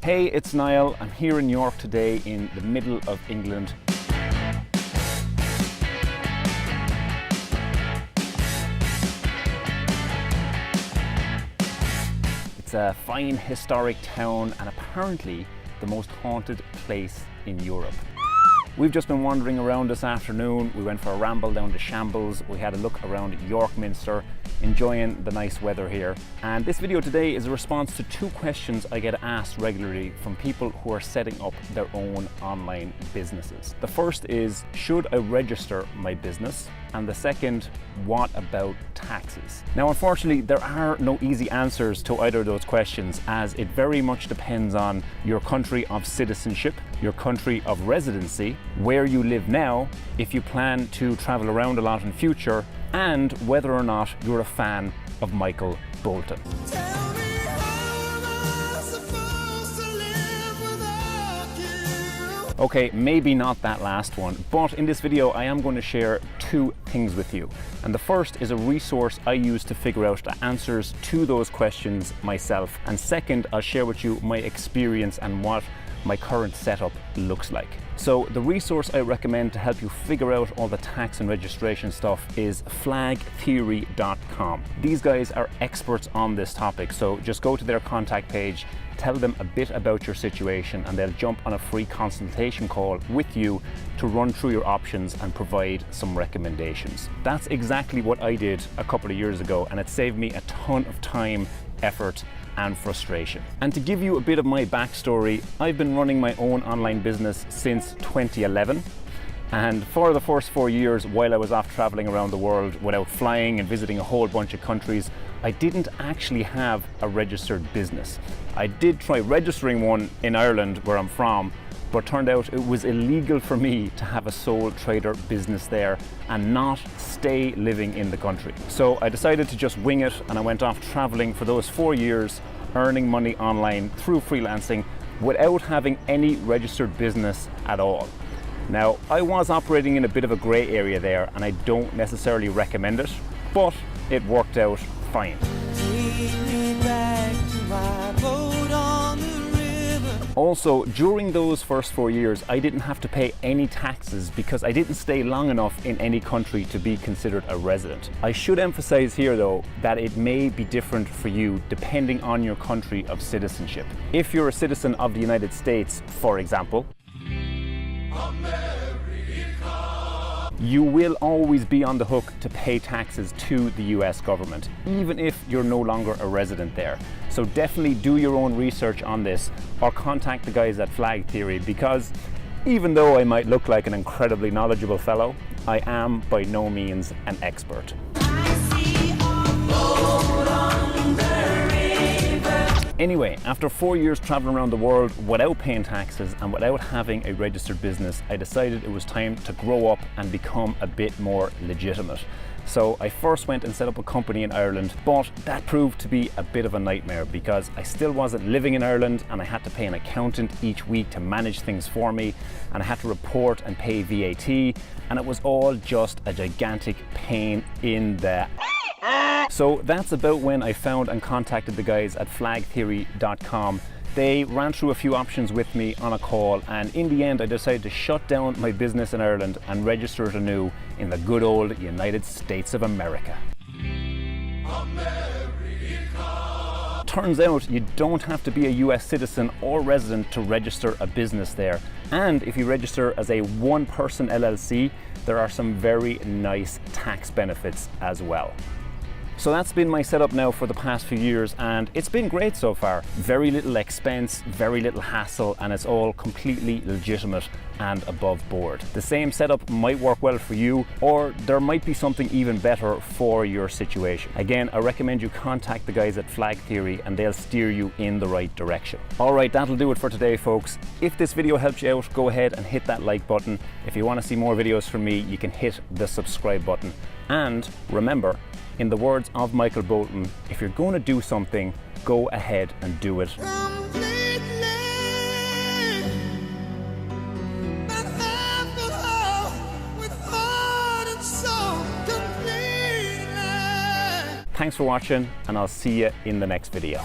Hey, it's Niall. I'm here in York today in the middle of England. It's a fine historic town and apparently the most haunted place in Europe. We've just been wandering around this afternoon. We went for a ramble down to Shambles. We had a look around York Minster, enjoying the nice weather here. And this video today is a response to two questions I get asked regularly from people who are setting up their own online businesses. The first is, should I register my business? And the second, what about taxes? Now, unfortunately, there are no easy answers to either of those questions, as it very much depends on your country of citizenship, your country of residency, where you live now, if you plan to travel around a lot in future, and whether or not you're a fan of Michael Bolton. Okay, maybe not that last one, but in this video I am going to share two things with you. And the first is a resource I use to figure out the answers to those questions myself. And second, I'll share with you my experience and what my current setup looks like. So the resource I recommend to help you figure out all the tax and registration stuff is flagtheory.com. These guys are experts on this topic, so just go to their contact page, tell them a bit about your situation, and they'll jump on a free consultation call with you to run through your options and provide some recommendations. That's exactly what I did a couple of years ago, and it saved me a ton of time, effort, and frustration. And to give you a bit of my backstory, I've been running my own online business since 2011. And for the first 4 years, while I was off traveling around the world without flying and visiting a whole bunch of countries, I didn't actually have a registered business. I did try registering one in Ireland, where I'm from, but turned out it was illegal for me to have a sole trader business there and not stay living in the country. So I decided to just wing it, and I went off traveling for those 4 years, earning money online through freelancing without having any registered business at all. Now, I was operating in a bit of a gray area there, and I don't necessarily recommend it, but it worked out fine. Also, during those first 4 years, I didn't have to pay any taxes because I didn't stay long enough in any country to be considered a resident. I should emphasize here though, that it may be different for you depending on your country of citizenship. If you're a citizen of the United States, for example, you will always be on the hook to pay taxes to the US government, even if you're no longer a resident there. So definitely do your own research on this, or contact the guys at Flag Theory, because even though I might look like an incredibly knowledgeable fellow, I am by no means an expert. Anyway, after 4 years traveling around the world without paying taxes and without having a registered business, I decided it was time to grow up and become a bit more legitimate. So I first went and set up a company in Ireland, but that proved to be a bit of a nightmare because I still wasn't living in Ireland, and I had to pay an accountant each week to manage things for me, and I had to report and pay VAT, and it was all just a gigantic pain in the... So that's about when I found and contacted the guys at flagtheory.com. They ran through a few options with me on a call, and in the end I decided to shut down my business in Ireland and register it anew in the good old United States of America. Turns out you don't have to be a US citizen or resident to register a business there. And if you register as a one-person LLC, there are some very nice tax benefits as well. So that's been my setup now for the past few years, and it's been great so far. Very little expense, very little hassle, and it's all completely legitimate and above board. The same setup might work well for you, or there might be something even better for your situation. Again, I recommend you contact the guys at Flag Theory and they'll steer you in the right direction. All right, that'll do it for today, folks. If this video helped you out, go ahead and hit that like button. If you want to see more videos from me, you can hit the subscribe button. And remember, in the words of Michael Bolton, if you're going to do something, go ahead and do it. Thanks for watching, and I'll see you in the next video.